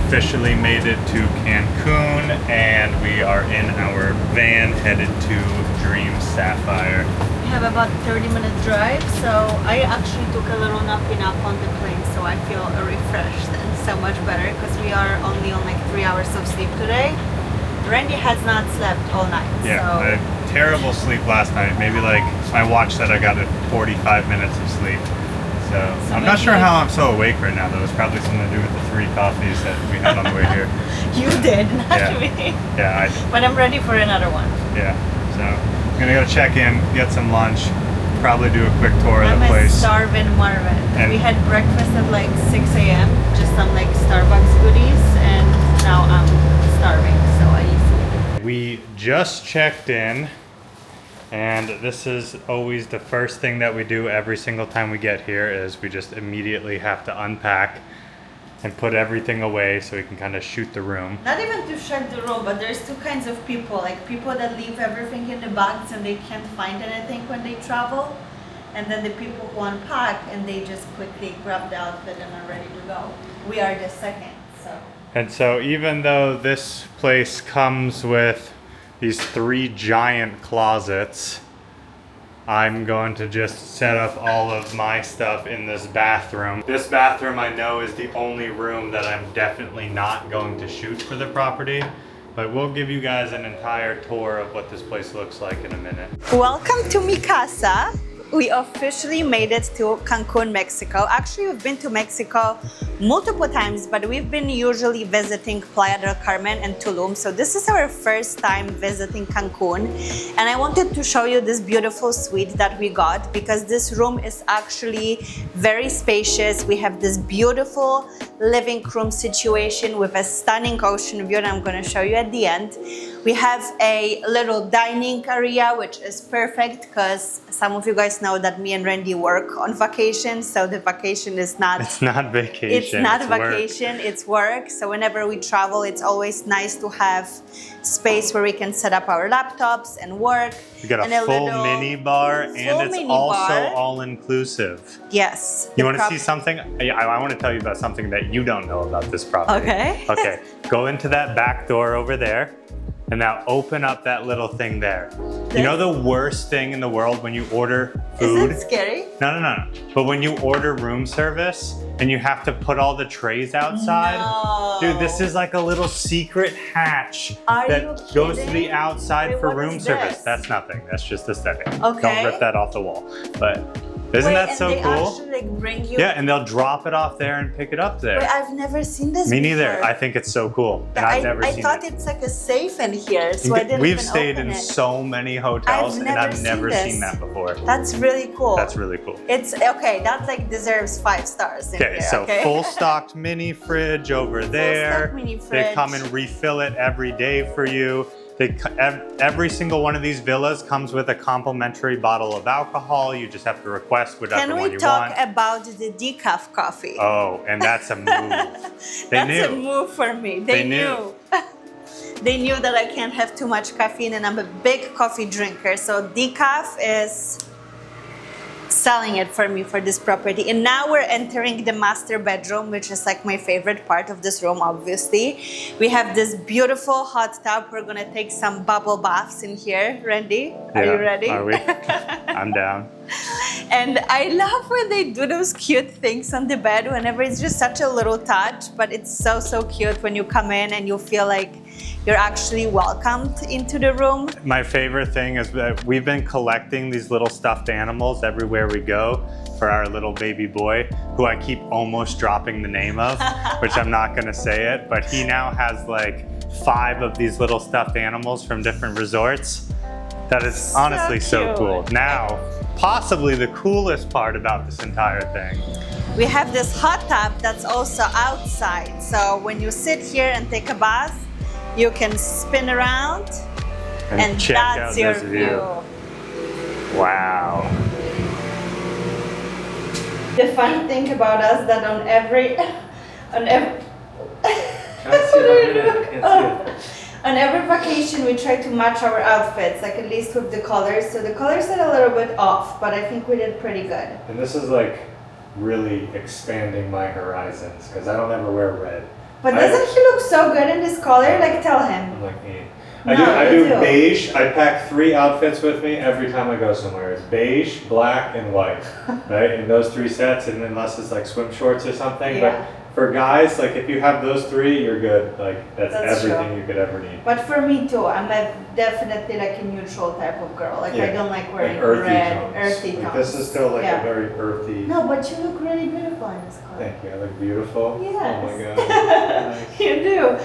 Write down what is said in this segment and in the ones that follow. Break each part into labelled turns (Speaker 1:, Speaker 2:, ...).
Speaker 1: officially made it to Cancun, and we are in our van headed to Dream Sapphire.
Speaker 2: We have about 30-minute drive, so I actually took a little nappy nap on the plane, so I feel refreshed and so much better because we are only on like 3 hours of sleep today. Randy has not slept all night.
Speaker 1: Yeah,
Speaker 2: so.
Speaker 1: I had terrible sleep last night. Maybe like my watch said I got 45 minutes of sleep. So I'm not sure how I'm so awake right now, though. It's probably something to do with the 3 coffees that we had on the way here.
Speaker 2: You did, not me.
Speaker 1: Yeah,
Speaker 2: But I'm ready for another one.
Speaker 1: Yeah, so I'm gonna go check in, get some lunch, probably do a quick tour of the place.
Speaker 2: I'm a starving Marvin. We had breakfast at like 6 a.m., just some like Starbucks goodies, and now I'm starving, so I need food.
Speaker 1: We just checked in, and this is always the first thing that we do every single time we get here is we just immediately have to unpack and put everything away so we can kind of shoot the room.
Speaker 2: Not even to shoot the room, but there's 2 kinds of people, like people that leave everything in the bags and they can't find anything when they travel, and then the people who unpack and they just quickly grab the outfit and are ready to go. We are the second, so.
Speaker 1: And so even though this place comes with these 3 giant closets, I'm going to just set up all of my stuff in this bathroom. This bathroom I know is the only room that I'm definitely not going to shoot for the property, but we'll give you guys an entire tour of what this place looks like in a minute.
Speaker 2: Welcome to Mi Casa. We officially made it to Cancun, Mexico. Actually, we've been to Mexico multiple times, but we've been usually visiting Playa del Carmen and Tulum. So this is our first time visiting Cancun. And I wanted to show you this beautiful suite that we got because this room is actually very spacious. We have this beautiful living room situation with a stunning ocean view, and I'm gonna show you at the end. We have a little dining area, which is perfect because some of you guys know that me and Randy work on vacation, so the vacation is not...
Speaker 1: It's not vacation.
Speaker 2: It's not vacation, it's work. So whenever we travel, it's always nice to have space where we can set up our laptops and work.
Speaker 1: We got a full mini bar, and it's also all-inclusive.
Speaker 2: Yes.
Speaker 1: You want to see something? I want to tell you about something that you don't know about this property.
Speaker 2: Okay.
Speaker 1: Okay, go into that back door over there. And now open up that little thing there. You know the worst thing in the world when you order food?
Speaker 2: Is it scary?
Speaker 1: No. But when you order room service and you have to put all the trays outside,
Speaker 2: No.
Speaker 1: dude, this is like a little secret hatch that goes to the outside for room service. That's nothing. That's just aesthetic.
Speaker 2: Okay.
Speaker 1: Don't rip that off the wall. But isn't that so cool?
Speaker 2: Actually, like, bring you...
Speaker 1: Yeah, and they'll drop it off there and pick it up there.
Speaker 2: Wait, I've never seen this
Speaker 1: Me neither.
Speaker 2: before.
Speaker 1: I think it's so cool. And I've never seen it.
Speaker 2: I thought it's like a safe in here, so I didn't
Speaker 1: We've
Speaker 2: even
Speaker 1: stayed
Speaker 2: open
Speaker 1: in
Speaker 2: it.
Speaker 1: so many hotels, and I've never seen that before.
Speaker 2: That's really cool.
Speaker 1: That's really cool.
Speaker 2: It's okay. That like deserves 5 stars in here.
Speaker 1: So full stocked mini fridge over there.
Speaker 2: Mini fridge.
Speaker 1: They come and refill it every day for you. Every single one of these villas comes with a complimentary bottle of alcohol. You just have to request whatever one you want.
Speaker 2: Can we talk about the decaf coffee?
Speaker 1: Oh, and that's a move.
Speaker 2: That's a move for me. They knew. They knew that I can't have too much caffeine, and I'm a big coffee drinker. So decaf is selling it for me for this property. And now we're entering the master bedroom, which is like my favorite part of this room, obviously. We have this beautiful hot tub. We're gonna take some bubble baths in here. Randy, are you ready?
Speaker 1: Are we? I'm down.
Speaker 2: And I love when they do those cute things on the bed whenever it's just such a little touch, but it's so, so cute when you come in and you feel like you're actually welcomed into the room. My favorite thing is that we've been collecting these little stuffed animals everywhere we go for our little baby boy, who I keep almost dropping the name of, which I'm not gonna say it, but he now has like 5 of these little stuffed animals from different resorts. That is honestly so cool. Now, possibly the coolest part about this entire thing. We have this hot tub that's also outside. So when you sit here and take a bath, you can spin around and
Speaker 1: check
Speaker 2: that's
Speaker 1: out
Speaker 2: your
Speaker 1: this
Speaker 2: view.
Speaker 1: Wow.
Speaker 2: The funny thing about us that on every on every vacation we try to match our outfits, like at least with the colors. So the colors are a little bit off, but I think we did pretty good.
Speaker 1: And this is like really expanding my horizons because I don't ever wear red.
Speaker 2: But doesn't he look so good in this color? Like, tell him.
Speaker 1: I'm like, eh.
Speaker 2: No,
Speaker 1: I
Speaker 2: you
Speaker 1: do
Speaker 2: do.
Speaker 1: beige. I pack 3 outfits with me every time I go somewhere. It's beige, black, and white, right? In those 3 sets, and unless it's like swim shorts or something.
Speaker 2: Yeah.
Speaker 1: But for guys, like if you have those 3, you're good. Like that's everything
Speaker 2: true.
Speaker 1: you could ever need.
Speaker 2: But for me too, I'm definitely like a neutral type of girl. Like I
Speaker 1: Yeah.
Speaker 2: don't like wearing
Speaker 1: Like earthy
Speaker 2: red,
Speaker 1: tones.
Speaker 2: earthy
Speaker 1: Like
Speaker 2: tones.
Speaker 1: this is still like
Speaker 2: Yeah.
Speaker 1: a very earthy.
Speaker 2: No, but you look really beautiful in this color.
Speaker 1: Thank you. I look beautiful.
Speaker 2: Yes.
Speaker 1: Oh my god. Nice.
Speaker 2: You do.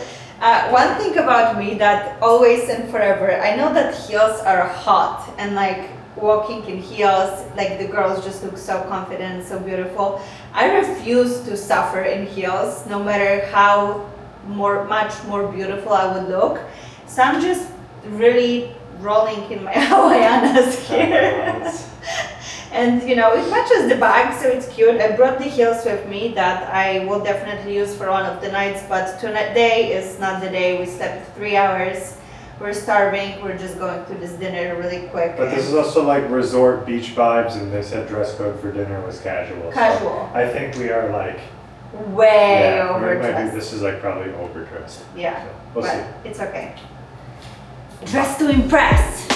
Speaker 2: One thing about me that always and forever, I know that heels are hot and like walking in heels, like the girls just look so confident and so beautiful. I refuse to suffer in heels, no matter how much more beautiful I would look. So I'm just really rolling in my Hawaiianas here. And you know, it matches the bag, so it's cute. I brought the heels with me that I will definitely use for one of the nights, but today is not the day. We slept 3 hours. We're starving. We're just going to this dinner really quick.
Speaker 1: But this is also like resort beach vibes, and they said dress code for dinner was casual.
Speaker 2: Casual.
Speaker 1: So I think we are like
Speaker 2: way
Speaker 1: maybe
Speaker 2: overdressed.
Speaker 1: this is like probably overdressed.
Speaker 2: Yeah,
Speaker 1: So we'll
Speaker 2: but
Speaker 1: see.
Speaker 2: it's okay. Dress to impress.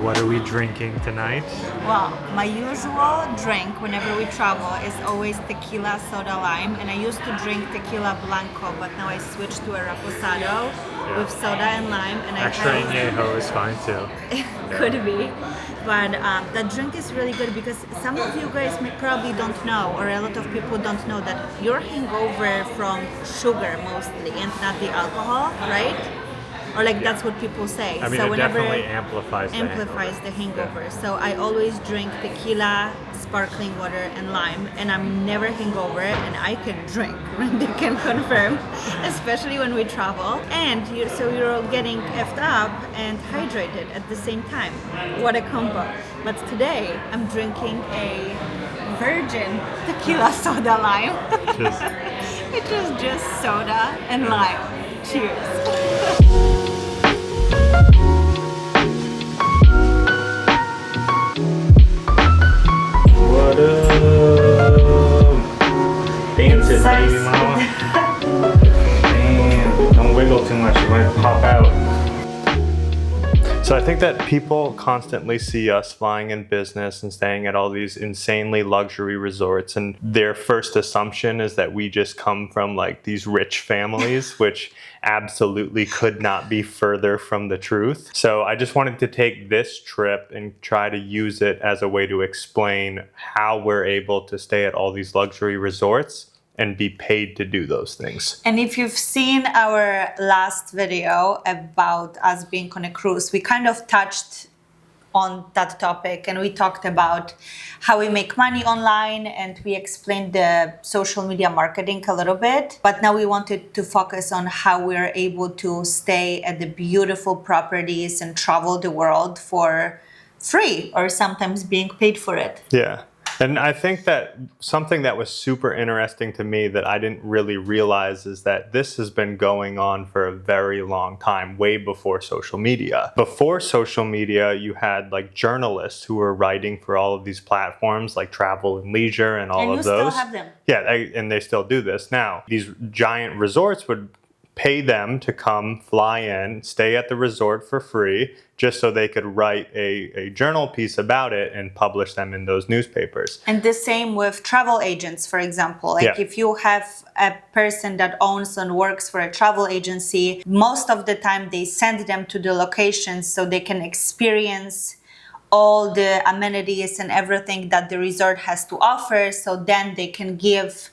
Speaker 1: What are we drinking tonight?
Speaker 2: Well, my usual drink whenever we travel is always tequila soda lime, and I used to drink tequila blanco, but now I switched to a reposado with soda and lime, and
Speaker 1: Extra añejo is fine too.
Speaker 2: could be, but that drink is really good because some of you guys probably don't know, or a lot of people don't know, that you're hangover from sugar mostly and not the alcohol, right? Or like that's what people say.
Speaker 1: I mean,
Speaker 2: so
Speaker 1: it
Speaker 2: whenever
Speaker 1: definitely amplifies
Speaker 2: the hangover. So I always drink tequila, sparkling water, and lime, and I'm never hangover, and I can drink. Randy can confirm, especially when we travel. And you're getting effed up and hydrated at the same time. What a combo! But today I'm drinking a virgin tequila soda lime, which is just soda and lime. Cheers.
Speaker 1: What up? Dancing, baby mama. Damn, don't wiggle too much, you might pop out. So I think that people constantly see us flying in business and staying at all these insanely luxury resorts, and their first assumption is that we just come from like these rich families, which absolutely could not be further from the truth. So I just wanted to take this trip and try to use it as a way to explain how we're able to stay at all these luxury resorts and be paid to do those things.
Speaker 2: And if you've seen our last video about us being on a cruise, we kind of touched on that topic, and we talked about how we make money online, and we explained the social media marketing a little bit. But now we wanted to focus on how we're able to stay at the beautiful properties and travel the world for free, or sometimes being paid for it.
Speaker 1: Yeah. And I think that something that was super interesting to me that I didn't really realize is that this has been going on for a very long time, way before social media. Before social media, you had like journalists who were writing for all of these platforms like Travel and Leisure and all of those.
Speaker 2: And you still have them.
Speaker 1: Yeah, and they still do this now. These giant resorts would pay them to come, fly in, stay at the resort for free, just so they could write a journal piece about it and publish them in those newspapers.
Speaker 2: And the same with travel agents, for example. Like
Speaker 1: Yeah.
Speaker 2: if you have a person that owns and works for a travel agency, most of the time they send them to the locations so they can experience all the amenities and everything that the resort has to offer. So then they can give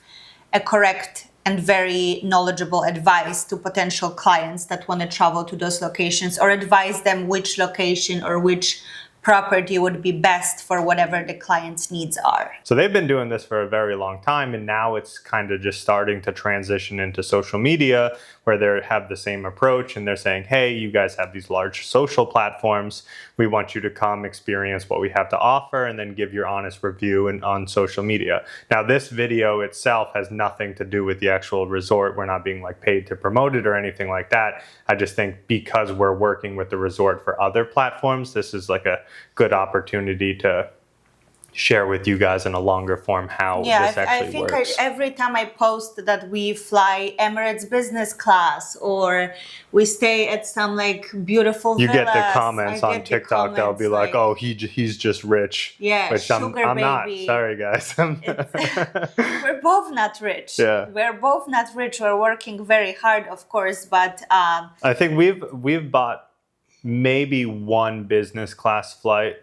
Speaker 2: a correct and very knowledgeable advice to potential clients that want to travel to those locations, or advise them which location or which property would be best for whatever the client's needs are.
Speaker 1: So they've been doing this for a very long time, and now it's kind of just starting to transition into social media where they have the same approach, and they're saying, hey, you guys have these large social platforms. We want you to come experience what we have to offer and then give your honest review on social media. Now, this video itself has nothing to do with the actual resort. We're not being like paid to promote it or anything like that. I just think because we're working with the resort for other platforms, this is like a good opportunity to share with you guys in a longer form how this actually works.
Speaker 2: I think every time I post that we fly Emirates business class or we stay at some like beautiful
Speaker 1: you
Speaker 2: villas,
Speaker 1: get the comments on TikTok that'll be like, oh, he's just rich.
Speaker 2: Yeah,
Speaker 1: which I'm not. Sorry, guys.
Speaker 2: We're both not rich.
Speaker 1: Yeah.
Speaker 2: We're both not rich. We're working very hard, of course, but
Speaker 1: I think we've bought maybe one business class flight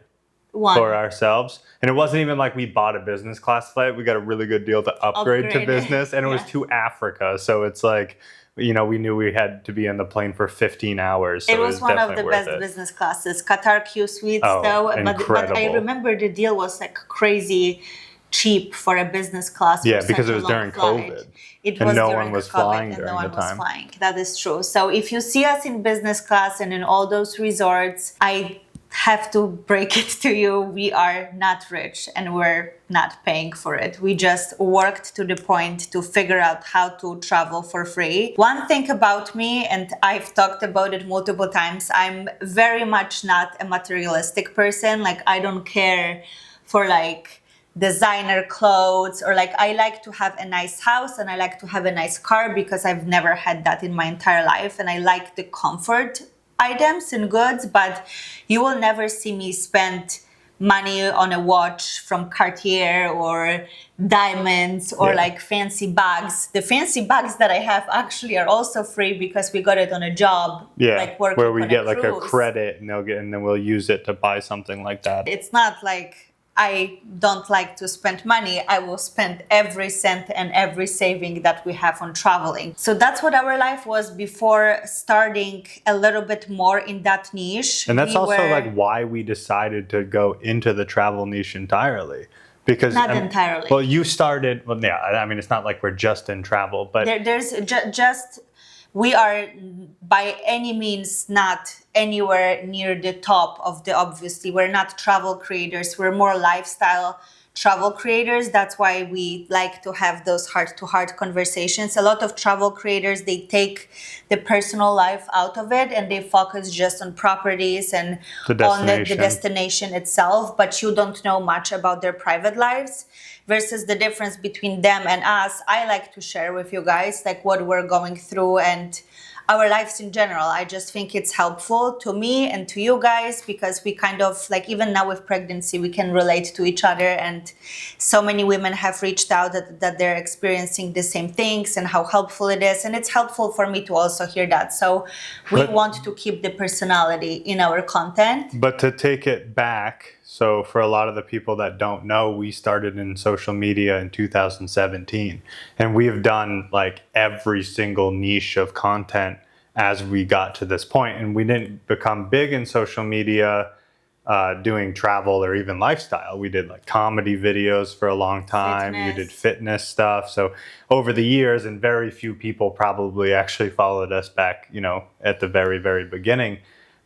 Speaker 1: for ourselves, and it wasn't even like we bought a business class flight. We got a really good deal to upgrade to business, and it was to Africa, so it's like, you know, we knew we had to be in the plane for 15 hours. So
Speaker 2: it was one of the best business classes. Qatar Q Suites, though, but I remember the deal was like crazy cheap for a business class.
Speaker 1: Yeah, because it was during COVID.
Speaker 2: And
Speaker 1: no one was flying during the time.
Speaker 2: That is true. So if you see us in business class and in all those resorts, I have to break it to you, we are not rich and we're not paying for it. We just worked to the point to figure out how to travel for free. One thing about me, and I've talked about it multiple times, I'm very much not a materialistic person. Like, I don't care for like designer clothes, or like, I like to have a nice house and I like to have a nice car because I've never had that in my entire life, and I like the comfort items and goods, but you will never see me spend money on a watch from Cartier or diamonds or like fancy bags. The fancy bags that I have actually are also free because we got it on a job, like working
Speaker 1: where we
Speaker 2: on
Speaker 1: get
Speaker 2: a
Speaker 1: like a
Speaker 2: cruise.
Speaker 1: credit and then we'll use it to buy something like that.
Speaker 2: It's not like I don't like to spend money. I will spend every cent and every saving that we have on traveling. So that's what our life was before starting a little bit more in that niche.
Speaker 1: And that's also like why we decided to go into the travel niche entirely. Because
Speaker 2: not entirely.
Speaker 1: Well, you started, I mean, it's not like we're just in travel, but
Speaker 2: there's just, we are by any means not anywhere near the top of the, obviously, we're not travel creators, we're more lifestyle travel creators. That's why we like to have those heart-to-heart conversations. A lot of travel creators, they take the personal life out of it and they focus just on properties and on the destination itself, but you don't know much about their private lives. Versus the difference between them and us, I like to share with you guys like what we're going through and our lives in general. I just think it's helpful to me and to you guys because we kind of like, even now with pregnancy, we can relate to each other, and so many women have reached out that they're experiencing the same things and how helpful it is, and it's helpful for me to also hear that. So we want to keep the personality in our content.
Speaker 1: But to take it back, so for a lot of the people that don't know, we started in social media in 2017, and we have done like every single niche of content as we got to this point. And we didn't become big in social media doing travel or even lifestyle. We did like comedy videos for a long time. You did fitness stuff. So over the years, and very few people probably actually followed us back, you know, at the very, very beginning.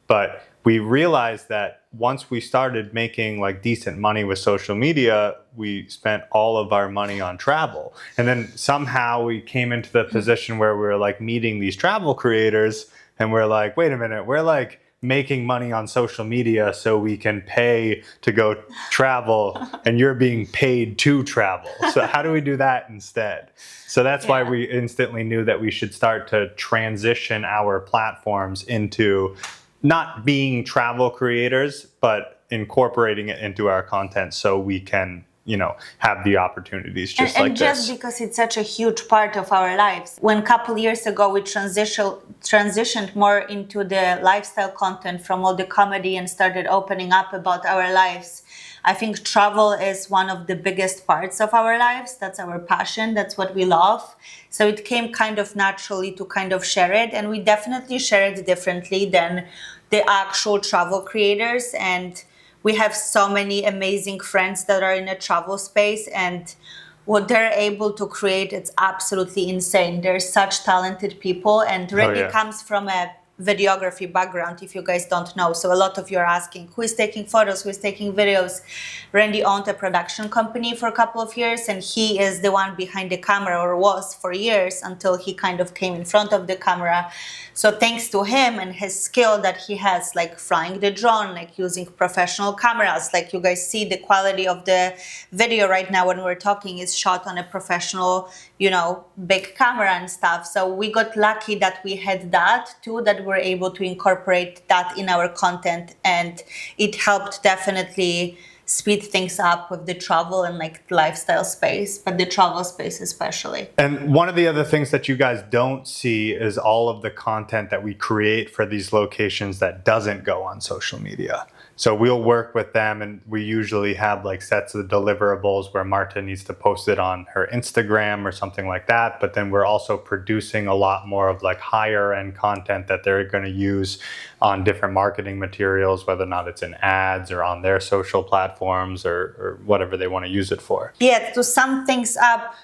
Speaker 1: But we realized that once we started making like decent money with social media, we spent all of our money on travel. And then somehow we came into the position where we were like meeting these travel creators and we're like, wait a minute, we're like making money on social media so we can pay to go travel and you're being paid to travel. So how do we do that instead? So that's why we instantly knew that we should start to transition our platforms into not being travel creators, but incorporating it into our content so we can, you know, have the opportunities just like this.
Speaker 2: And just because it's such a huge part of our lives. When a couple years ago we transitioned more into the lifestyle content from all the comedy and started opening up about our lives, I think travel is one of the biggest parts of our lives. That's our passion. That's what we love. So it came kind of naturally to kind of share it. And we definitely share it differently than the actual travel creators. And we have so many amazing friends that are in a travel space, and what they're able to create, it's absolutely insane. They're such talented people, and Randy
Speaker 1: yeah.
Speaker 2: comes from a videography background, if you guys don't know. So a lot of you are asking, who is taking photos, who is taking videos? Randy owned a production company for a couple of years, and he is the one behind the camera, or was for years, until he kind of came in front of the camera. So thanks to him and his skill that he has, like flying the drone, like using professional cameras, like you guys see the quality of the video right now when we're talking is shot on a professional, you know, big camera and stuff. So we got lucky that we had that too, that we're able to incorporate that in our content, and it helped definitely speed things up with the travel and like lifestyle space, but the travel space especially.
Speaker 1: And one of the other things that you guys don't see is all of the content that we create for these locations that doesn't go on social media. So we'll work with them, and we usually have like sets of deliverables where Marta needs to post it on her Instagram or something like that. But then we're also producing a lot more of like higher end content that they're going to use on different marketing materials, whether or not it's in ads or on their social platforms or whatever they want to use it for.
Speaker 2: Yeah, to sum things up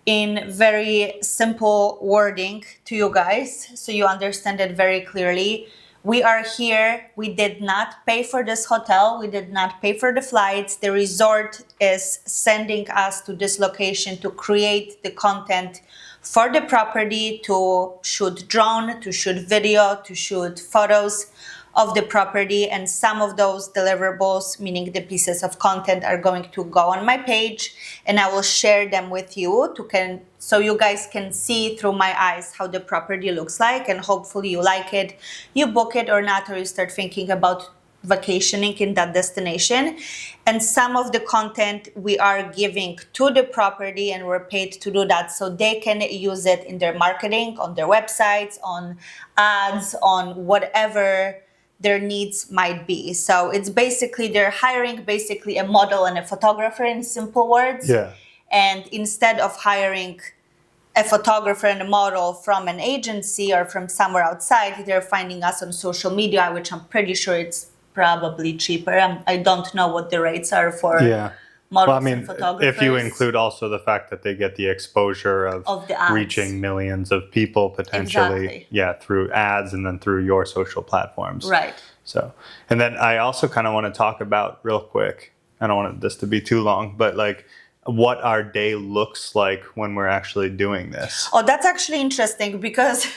Speaker 2: in very simple wording to you guys, so you understand it very clearly. We are here. We did not pay for this hotel. We did not pay for the flights. The resort is sending us to this location to create the content for the property, to shoot drone, to shoot video, to shoot photos of the property. And some of those deliverables, meaning the pieces of content, are going to go on my page, and I will share them with you so you guys can see through my eyes how the property looks like, and hopefully you like it, you book it or not, or you start thinking about vacationing in that destination. And some of the content we are giving to the property, and we're paid to do that, so they can use it in their marketing, on their websites, on ads, on whatever their needs might be. So it's basically, they're hiring basically a model and a photographer, in simple words.
Speaker 1: Yeah.
Speaker 2: And instead of hiring a photographer and a model from an agency or from somewhere outside, they're finding us on social media, which I'm pretty sure it's probably cheaper. I don't know what the rates are for models,
Speaker 1: well, I mean,
Speaker 2: and photographers.
Speaker 1: if you include also the fact that they get the exposure of
Speaker 2: the ads,
Speaker 1: reaching millions of people potentially, through ads and then through your social platforms.
Speaker 2: Right.
Speaker 1: So, and then I also kind of want to talk about real quick, I don't want this to be too long, but like what our day looks like when we're actually doing this.
Speaker 2: Oh, that's actually interesting, because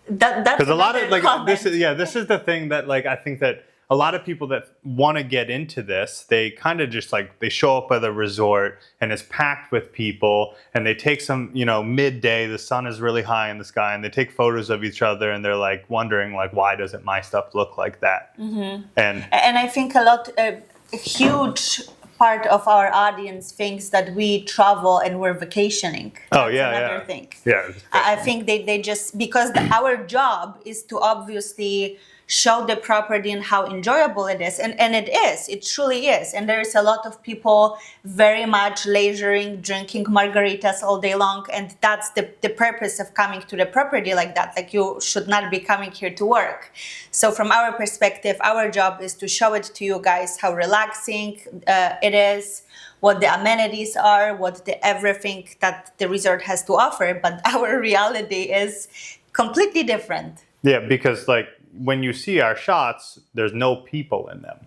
Speaker 2: that's
Speaker 1: a lot of like
Speaker 2: comment.
Speaker 1: this is the thing that like I think that a lot of people that want to get into this, they kind of just like, they show up at a resort and it's packed with people, and they take some, you know, midday, the sun is really high in the sky, and they take photos of each other, and they're like wondering like, why doesn't my stuff look like that?
Speaker 2: Mm-hmm.
Speaker 1: And
Speaker 2: I think a huge part of our audience thinks that we travel and we're vacationing.
Speaker 1: That's
Speaker 2: another thing.
Speaker 1: Yeah.
Speaker 2: I think they just, because our job is to obviously show the property and how enjoyable it is. And it truly is. And there's a lot of people very much leisuring, drinking margaritas all day long. And that's the purpose of coming to the property like that. Like, you should not be coming here to work. So from our perspective, our job is to show it to you guys how relaxing it is, what the amenities are, what everything that the resort has to offer. But our reality is completely different.
Speaker 1: Yeah, because like, when you see our shots, there's no people in them,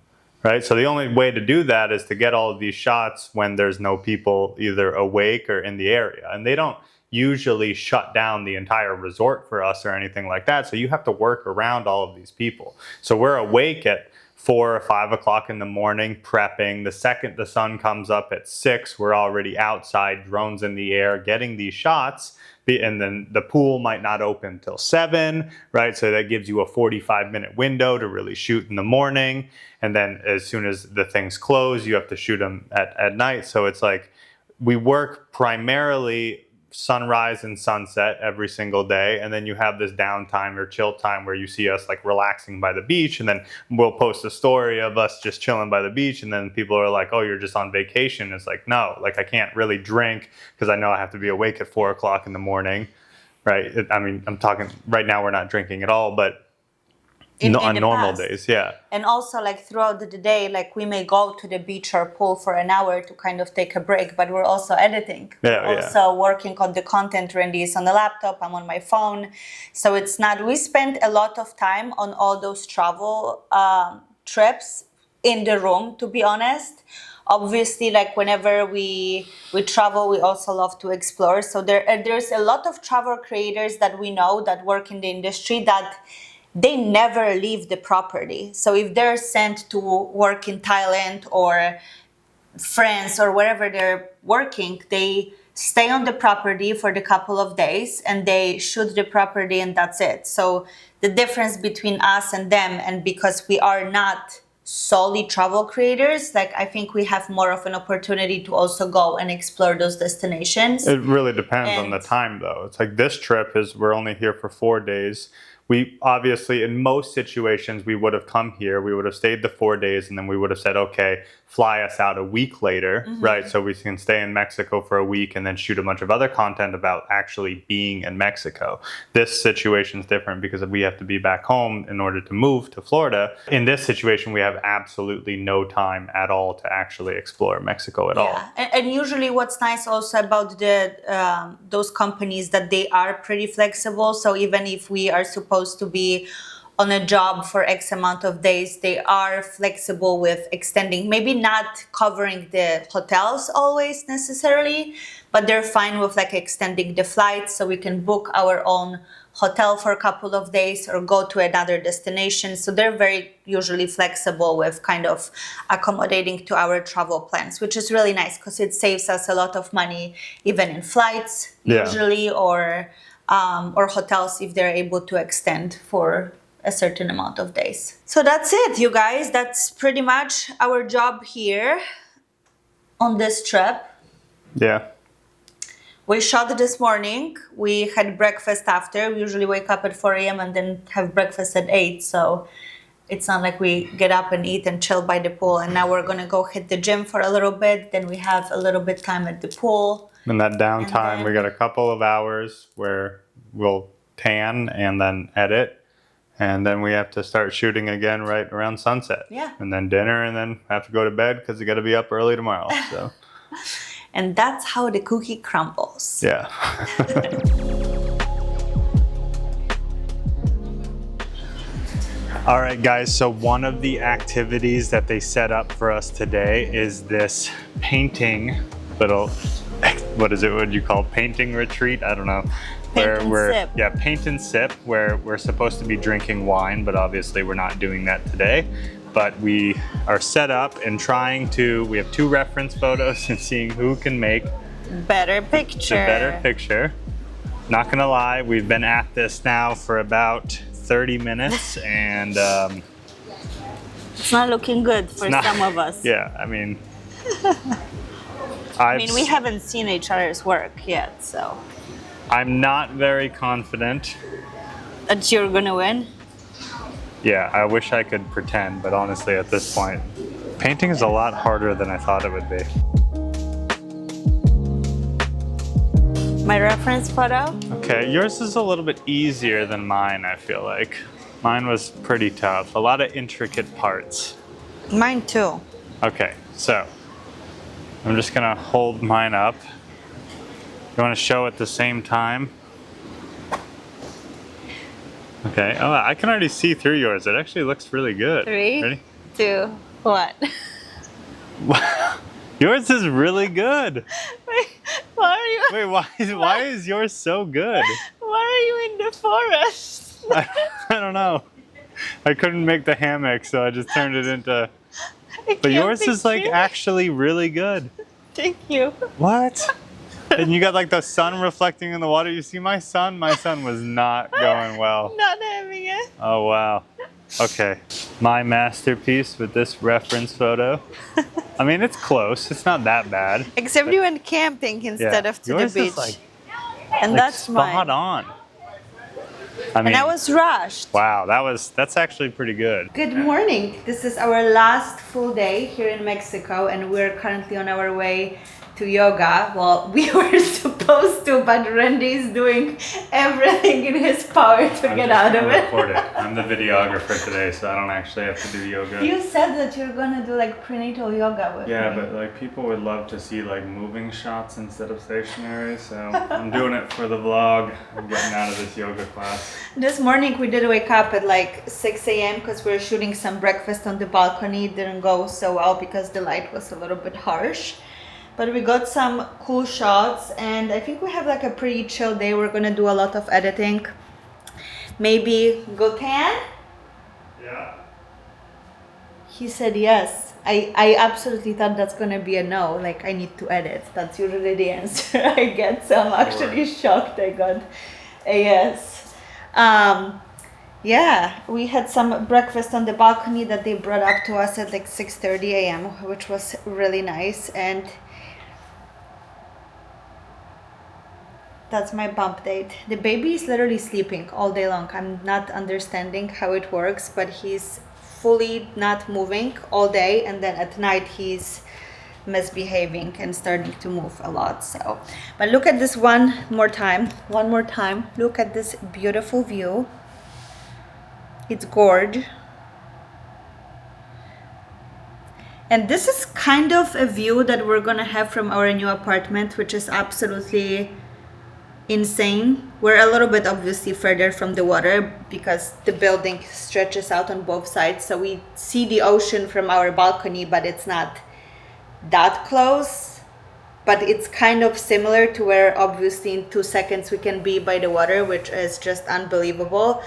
Speaker 1: right? So the only way to do that is to get all of these shots when there's no people either awake or in the area. And they don't usually shut down the entire resort for us or anything like that. So you have to work around all of these people. So we're awake at 4 or 5 o'clock in the morning, prepping. The second the sun comes up at 6, we're already outside, drones in the air, getting these shots. And then the pool might not open till 7, right? So that gives you a 45-minute window to really shoot in the morning. And then as soon as the things close, you have to shoot them at night. So it's like, we work primarily sunrise and sunset every single day, and then you have this downtime or chill time where you see us like relaxing by the beach, and then we'll post a story of us just chilling by the beach, and then people are like, oh, you're just on vacation. It's like, no, like I can't really drink because I know I have to be awake at 4 o'clock in the morning, right? I mean, I'm talking right now, we're not drinking at all, but
Speaker 2: in
Speaker 1: on
Speaker 2: the
Speaker 1: normal
Speaker 2: past.
Speaker 1: days, yeah.
Speaker 2: And also like throughout the day, like we may go to the beach or pool for an hour to kind of take a break, but we're also editing.
Speaker 1: Yeah,
Speaker 2: we're
Speaker 1: yeah.
Speaker 2: also working on the content. Randy is on the laptop, I'm on my phone. So it's not, we spend a lot of time on all those travel trips in the room, to be honest. Obviously, like whenever we travel, we also love to explore. So there's a lot of travel creators that we know that work in the industry that they never leave the property. So if they're sent to work in Thailand or France or wherever they're working, they stay on the property for the couple of days and they shoot the property and that's it. So the difference between us and them, and because we are not solely travel creators, like I think we have more of an opportunity to also go and explore those destinations.
Speaker 1: It really depends on the
Speaker 2: And-
Speaker 1: time, though. It's like this trip is we're only here for 4 days. We obviously, in most situations, we would have come here, we would have stayed the 4 days, and then we would have said, okay, fly us out a week later, right? So we can stay in Mexico for a week and then shoot a bunch of other content about actually being in Mexico. This situation is different because we have to be back home in order to move to Florida. In this situation, we have absolutely no time at all to actually explore Mexico at all.
Speaker 2: Yeah, and usually what's nice also about the those companies that they are pretty flexible. So even if we are supposed to be on a job for X amount of days, they are flexible with extending, maybe not covering the hotels always necessarily, but they're fine with like extending the flights, so we can book our own hotel for a couple of days or go to another destination. So they're very usually flexible with kind of accommodating to our travel plans, which is really nice because it saves us a lot of money even in flights usually, or hotels if they're able to extend for a certain amount of days. So that's it, you guys. That's pretty much our job here on this trip.
Speaker 1: Yeah.
Speaker 2: We shot this morning. We had breakfast after. We usually wake up at 4 a.m. and then have breakfast at 8. So it's not like we get up and eat and chill by the pool. And now we're going to go hit the gym for a little bit. Then we have a little bit time at the pool.
Speaker 1: In that downtime,
Speaker 2: then-
Speaker 1: we got a couple of hours where we'll tan and then edit. And then we have to start shooting again right around sunset.
Speaker 2: Yeah.
Speaker 1: And then dinner, and then have to go to bed because we got to be up early tomorrow. So,
Speaker 2: And that's how the cookie crumbles.
Speaker 1: yeah. All right, guys. So one of the activities that they set up for us today is this painting little, what is it? What do you call it? Painting retreat? I don't know.
Speaker 2: Paint and sip.
Speaker 1: Yeah, paint and sip, where we're supposed to be drinking wine, but obviously we're not doing that today. But we are set up and trying to, we have 2 reference photos and seeing who can make
Speaker 2: Better
Speaker 1: the
Speaker 2: picture.
Speaker 1: better picture. Not gonna lie, we've been at this now for about 30 minutes and
Speaker 2: It's not looking good for
Speaker 1: not-
Speaker 2: some of us.
Speaker 1: yeah, I mean,
Speaker 2: I mean, we haven't seen each other's work yet, so
Speaker 1: I'm not very confident.
Speaker 2: that you're gonna win.
Speaker 1: Yeah, I wish I could pretend, but honestly at this point, painting is a lot harder than I thought it would be.
Speaker 2: My reference photo?
Speaker 1: Okay, yours is a little bit easier than mine, I feel like. Mine was pretty tough, a lot of intricate parts.
Speaker 2: Mine too.
Speaker 1: Okay, so I'm just gonna hold mine up. You wanna show at the same time? Okay, oh, I can already see through yours. It actually looks really good.
Speaker 2: 3,
Speaker 1: Ready?
Speaker 2: 2, what?
Speaker 1: Yours is really good.
Speaker 2: Wait, why
Speaker 1: Wait, why is yours so good?
Speaker 2: are you in the forest?
Speaker 1: I don't know. I couldn't make the hammock, so I just turned it into. But yours is like actually really good.
Speaker 2: Thank you.
Speaker 1: What? And you got like the sun reflecting in the water. You see my sun? My sun was not going well.
Speaker 2: Not having it.
Speaker 1: Oh wow. Okay. My masterpiece with this reference photo. I mean, it's close. It's not that bad.
Speaker 2: Except you went camping instead of to
Speaker 1: Yours
Speaker 2: the
Speaker 1: is
Speaker 2: beach.
Speaker 1: like
Speaker 2: and that's
Speaker 1: spot
Speaker 2: mine.
Speaker 1: on. I mean,
Speaker 2: And I was rushed.
Speaker 1: wow, that's actually pretty good.
Speaker 2: Good morning. This is our last full day here in Mexico, and we're currently on our way to yoga. Well, we were supposed to, but Randy is doing everything in his power to get out of it.
Speaker 1: Record it. I'm the videographer today, so I don't actually have to do yoga.
Speaker 2: You said that you're gonna do like prenatal yoga with
Speaker 1: Yeah,
Speaker 2: me.
Speaker 1: but like people would love to see like moving shots instead of stationary, so I'm doing it for the vlog. I'm getting out of this yoga class.
Speaker 2: This morning we did wake up at like 6 a.m. because we were shooting some breakfast on the balcony. It didn't go so well because the light was a little bit harsh. But we got some cool shots and I think we have like a pretty chill day. We're gonna do a lot of editing. Maybe go tan?
Speaker 1: Yeah.
Speaker 2: He said yes. I absolutely thought that's gonna be a no. Like I need to edit. That's usually the answer I get. So I'm actually shocked I got a yes. Yeah, we had some breakfast on the balcony that they brought up to us at like 6:30 a.m., which was really nice. And that's my bump date. The baby is literally sleeping all day long. I'm not understanding how it works, but he's fully not moving all day, and then at night he's misbehaving and starting to move a lot. So, but look at this one more time. Look at this beautiful view. It's gorge. And this is kind of a view that we're gonna have from our new apartment, which is absolutely insane. We're a little bit obviously further from the water because the building stretches out on both sides, so we see the ocean from our balcony, but it's not that close. But it's kind of similar to where obviously in 2 seconds we can be by the water, which is just unbelievable.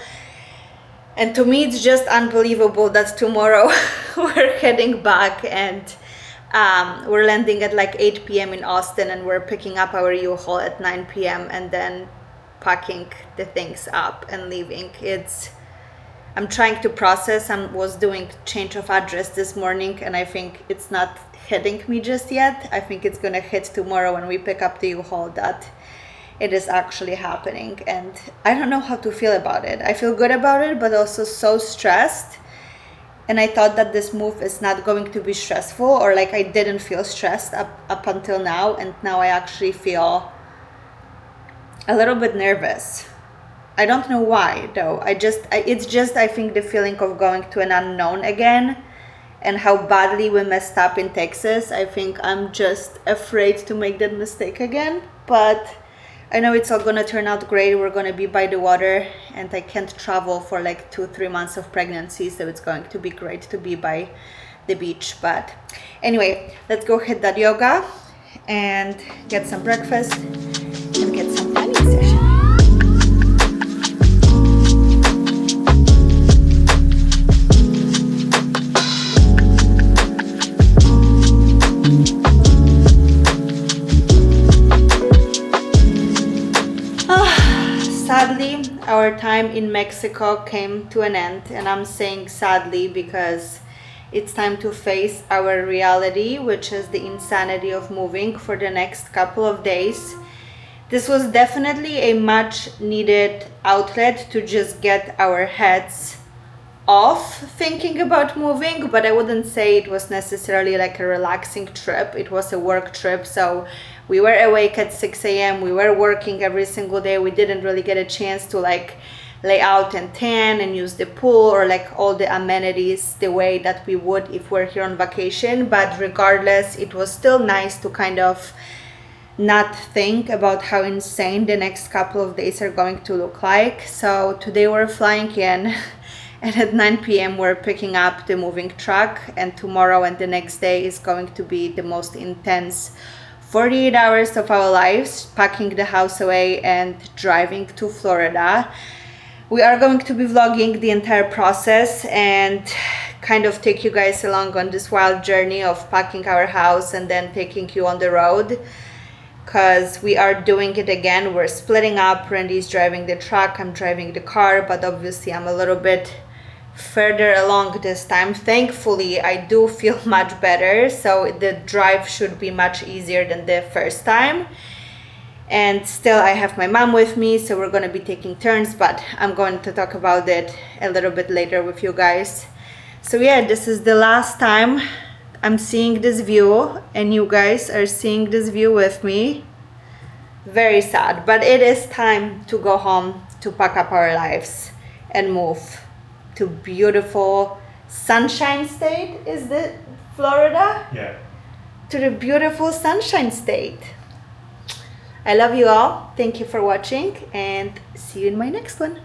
Speaker 2: And to me it's just unbelievable that tomorrow we're heading back and we're landing at like 8 p.m. in Austin, and we're picking up our U-Haul at 9 p.m. and then packing the things up and leaving. I'm trying to process. I was doing change of address this morning, and I think it's not hitting me just yet. I think it's gonna hit tomorrow when we pick up the U-Haul that it is actually happening, and I don't know how to feel about it. I feel good about it, but also so stressed. And I thought that this move is not going to be stressful, or like I didn't feel stressed up until now, and now I actually feel a little bit nervous. I don't know why though. It's just I think the feeling of going to an unknown again and how badly we messed up in Texas. I think I'm just afraid to make that mistake again, but I know it's all gonna turn out great. We're gonna be by the water, and I can't travel for like 2-3 months of pregnancy, so it's going to be great to be by the beach. But anyway, let's go hit that yoga and get some breakfast and get some planning session. Sadly, our time in Mexico came to an end, and I'm saying sadly because it's time to face our reality, which is the insanity of moving for the next couple of days. This was definitely a much needed outlet to just get our heads off thinking about moving, but I wouldn't say it was necessarily like a relaxing trip. It was a work trip, so we were awake at 6 a.m. We were working every single day. We didn't really get a chance to like lay out and tan and use the pool or like all the amenities the way that we would if we're here on vacation. But regardless, it was still nice to kind of not think about how insane the next couple of days are going to look like. So today we're flying in and at 9 p.m. we're picking up the moving truck, and tomorrow and the next day is going to be the most intense 48 hours of our lives, packing the house away and driving to Florida. We are going to be vlogging the entire process and kind of take you guys along on this wild journey of packing our house and then taking you on the road, because we are doing it again. We're splitting up. Randy's driving the truck, I'm driving the car, but obviously I'm a little bit further along this time. Thankfully, I do feel much better, so the drive should be much easier than the first time. And still I have my mom with me, so we're going to be taking turns, but I'm going to talk about it a little bit later with you guys. So yeah, this is the last time I'm seeing this view and you guys are seeing this view with me. Very sad, but it is time to go home, to pack up our lives and move to beautiful Sunshine State. Is it Florida?
Speaker 1: Yeah.
Speaker 2: To the beautiful Sunshine State. I love you all. Thank you for watching and see you in my next one.